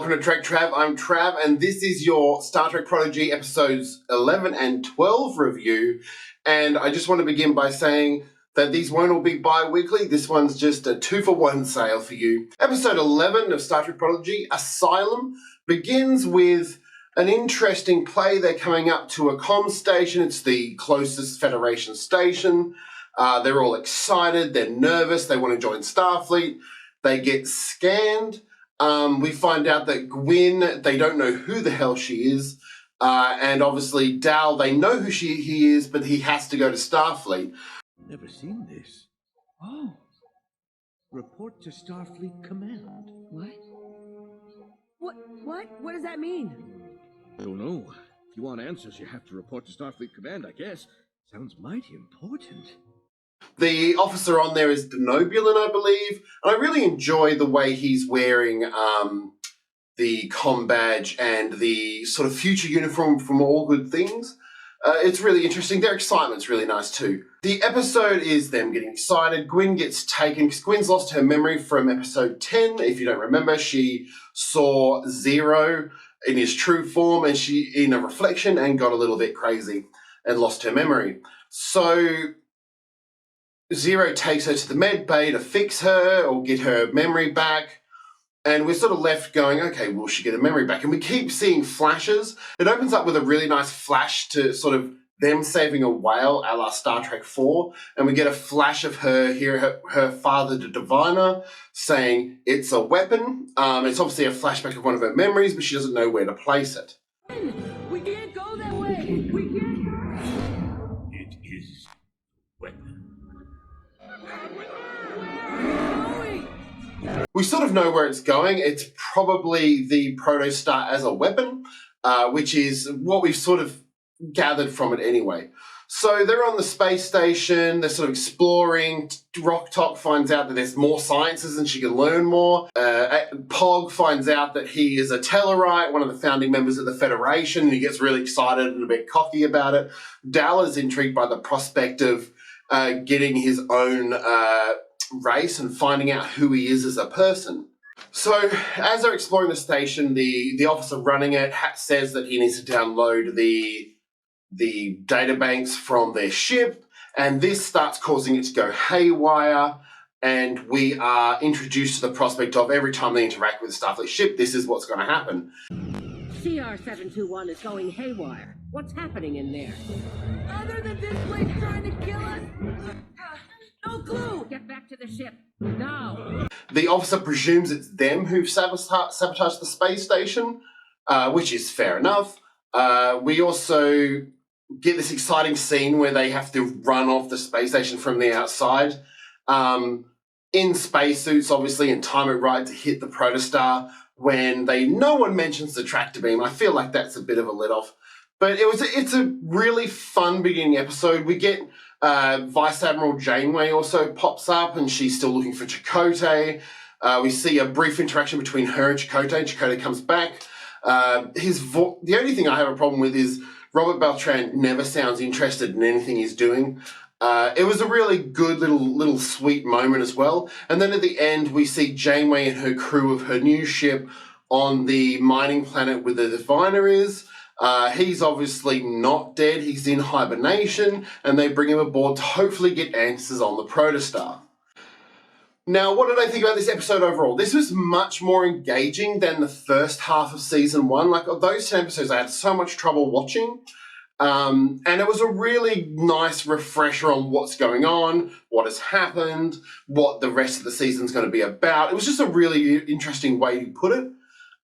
welcome to Trek Trav. I'm Trav, and this is your Star Trek Prodigy episodes 11 and 12 review. And I just want to begin by saying that these won't all be bi-weekly. This one's just a 2-for-1 sale for you. Episode 11 of Star Trek Prodigy, Asylum, begins with an interesting play. They're coming up to a comm station. It's the closest Federation station. They're all excited. They're nervous. They want to join Starfleet. They get scanned. We find out that Gwyn, they don't know who the hell she is. And obviously Dal, they know who he is, but he has to go to Starfleet. Never seen this. Oh. Report to Starfleet Command. What? What does that mean? I don't know. If you want answers, you have to report to Starfleet Command, I guess. Sounds mighty important. The officer on there is Denobulin, I believe. And I really enjoy the way he's wearing the comm badge and the sort of future uniform from All Good Things. It's really interesting. Their excitement's really nice too. The episode is them getting excited. Gwyn gets taken because Gwyn's lost her memory from episode 10. If you don't remember, she saw Zero in his true form and she in a reflection and got a little bit crazy and lost her memory. So Zero takes her to the med bay to fix her or get her memory back. And we're sort of left going, okay, will she get her memory back? And we keep seeing flashes. It opens up with a really nice flash to sort of them saving a whale a la Star Trek 4. And we get a flash of her, hear her father, the diviner, saying it's a weapon. It's obviously a flashback of one of her memories, but she doesn't know where to place it. We can't go that way. We can't. It is weapon. We sort of know where it's going. It's probably the protostar as a weapon, which is what we've sort of gathered from it anyway. So they're on the space station, they're sort of exploring. Roktok finds out that there's more sciences and she can learn more. Pog finds out that he is a Tellarite, one of the founding members of the Federation, and he gets really excited and a bit cocky about it. Dal is intrigued by the prospect of getting his own race and finding out who he is as a person. So as they're exploring the station, the officer running it says that he needs to download the databanks from their ship, and this starts causing it to go haywire, and we are introduced to the prospect of every time they interact with a Starfleet ship, this is what's going to happen. CR-721 is going haywire. What's happening in there? Other than this place trying to kill us? No clue! Get back to the ship, now! The officer presumes it's them who've sabotaged the space station, which is fair enough. We also get this exciting scene where they have to run off the space station from the outside. In spacesuits, obviously, and time it right to hit the protostar when no one mentions the tractor beam. I feel like that's a bit of a let-off. But it's a really fun beginning episode. We get Vice Admiral Janeway also pops up, and she's still looking for Chakotay. We see a brief interaction between her and Chakotay comes back. The only thing I have a problem with is Robert Beltran never sounds interested in anything he's doing. It was a really good little sweet moment as well. And then at the end, we see Janeway and her crew of her new ship on the mining planet where the diviner is. He's obviously not dead. He's in hibernation, and they bring him aboard to hopefully get answers on the protostar. Now, what did I think about this episode overall? This was much more engaging than the first half of season 1. Like, of those 10 episodes, I had so much trouble watching. And it was a really nice refresher on what's going on, what has happened, what the rest of the season's going to be about. It was just a really interesting way to put it.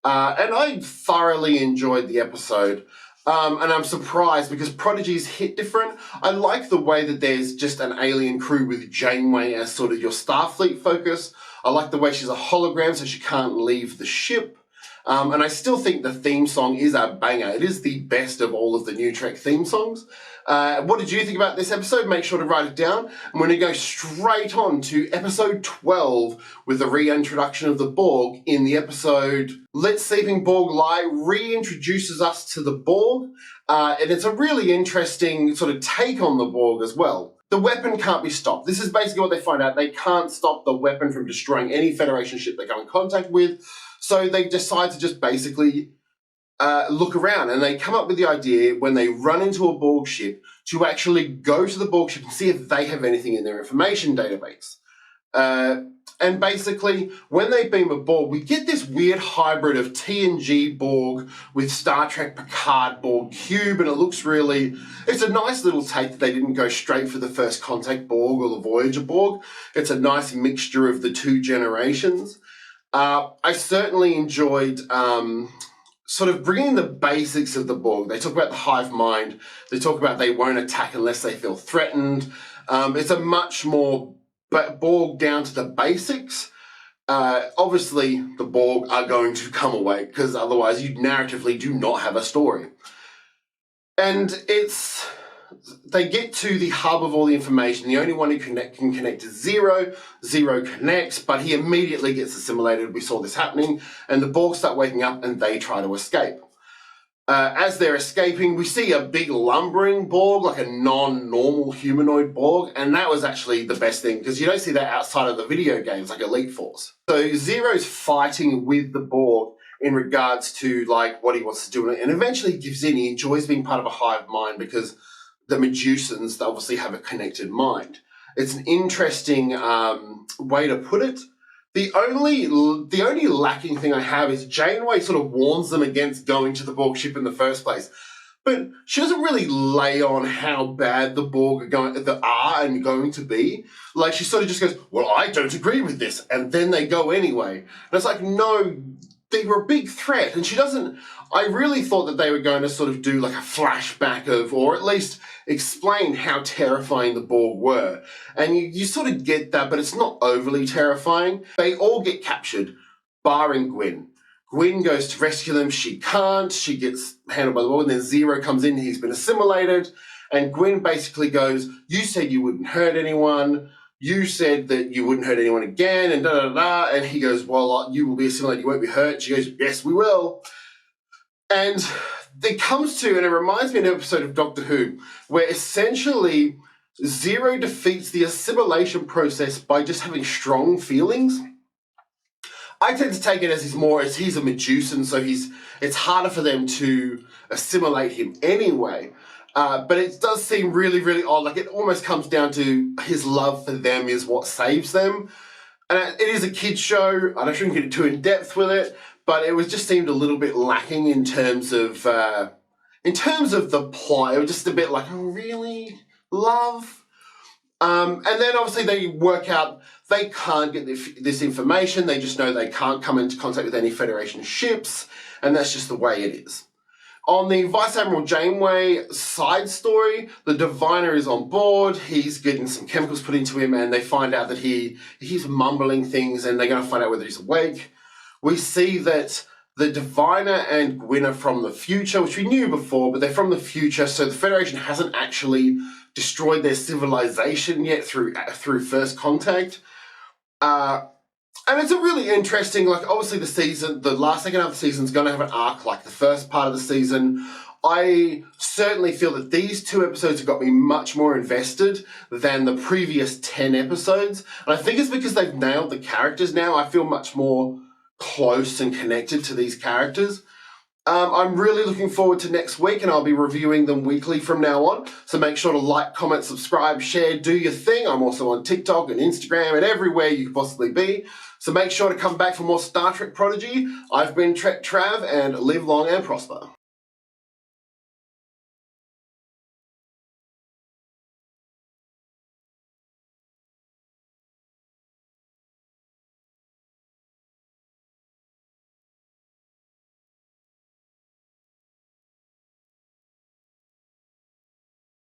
And I thoroughly enjoyed the episode. And I'm surprised because Prodigy's hit different. I like the way that there's just an alien crew with Janeway as sort of your Starfleet focus. I like the way she's a hologram so she can't leave the ship. And I still think the theme song is a banger. It is the best of all of the new Trek theme songs. What did you think about this episode? Make sure to write it down. I'm going to go straight on to episode 12 with the reintroduction of the Borg. In the episode Let Sleeping Borg Lie reintroduces us to the Borg. And it's a really interesting sort of take on the Borg as well. The weapon can't be stopped. This is basically what they find out. They can't stop the weapon from destroying any Federation ship they come in contact with. So they decide to just basically look around, and they come up with the idea when they run into a Borg ship to actually go to the Borg ship and see if they have anything in their information database. And basically, when they beam aboard, we get this weird hybrid of TNG Borg with Star Trek Picard Borg cube, and it looks really... It's a nice little take that they didn't go straight for the First Contact Borg or the Voyager Borg. It's a nice mixture of the two generations. I certainly enjoyed sort of bringing the basics of the Borg. They talk about the hive mind. They talk about they won't attack unless they feel threatened. It's a much more Borg down to the basics. Obviously, the Borg are going to come away because otherwise you narratively do not have a story. And they get to the hub of all the information. The only one who can connect is Zero. Zero connects, but he immediately gets assimilated. We saw this happening, and the Borg start waking up and they try to escape. As they're escaping, we see a big lumbering Borg, like a non-normal humanoid Borg, and that was actually the best thing, because you don't see that outside of the video games, like Elite Force. So Zero's fighting with the Borg in regards to like what he wants to do, and eventually gives in. He enjoys being part of a hive mind because the Medusans obviously have a connected mind. It's an interesting way to put it. The only lacking thing I have is Janeway sort of warns them against going to the Borg ship in the first place. But she doesn't really lay on how bad the Borg are going to be. Like, she sort of just goes, well, I don't agree with this. And then they go anyway. And it's like, no, they were a big threat. And she doesn't... I really thought that they were going to sort of do like a flashback of, or at least explain how terrifying the Borg were. And you sort of get that, but it's not overly terrifying. They all get captured, barring Gwyn. Gwyn goes to rescue them. She can't. She gets handled by the Borg. And then Zero comes in. He's been assimilated. And Gwyn basically goes, you said you wouldn't hurt anyone. You said that you wouldn't hurt anyone again, and da-da-da-da. And he goes, well, you will be assimilated. You won't be hurt. She goes, yes, we will. And it comes to, and it reminds me of an episode of Doctor Who, where essentially Zero defeats the assimilation process by just having strong feelings. I tend to take it as he's a Medusan, so it's harder for them to assimilate him anyway. But it does seem really, really odd. Like, it almost comes down to his love for them is what saves them. And it is a kid's show. I shouldn't get too in depth with it, but it just seemed a little bit lacking in terms of the plot. It was just a bit like, oh, really? Love? And then obviously they work out they can't get this information. They just know they can't come into contact with any Federation ships, and that's just the way it is. On the Vice Admiral Janeway side story, the Diviner is on board. He's getting some chemicals put into him, and they find out that he's mumbling things, and they're going to find out whether he's awake. We see that the Diviner and Gwyn are from the future, which we knew before, but they're from the future, so the Federation hasn't actually destroyed their civilization yet through First Contact. And it's a really interesting, like, obviously the last second half of the season is going to have an arc like the first part of the season. I certainly feel that these 2 episodes have got me much more invested than the previous 10 episodes. And I think it's because they've nailed the characters now. I feel much more close and connected to these characters. I'm really looking forward to next week, and I'll be reviewing them weekly from now on. So make sure to like, comment, subscribe, share, do your thing. I'm also on TikTok and Instagram and everywhere you could possibly be. So make sure to come back for more Star Trek Prodigy. I've been Trek Trav, and live long and prosper.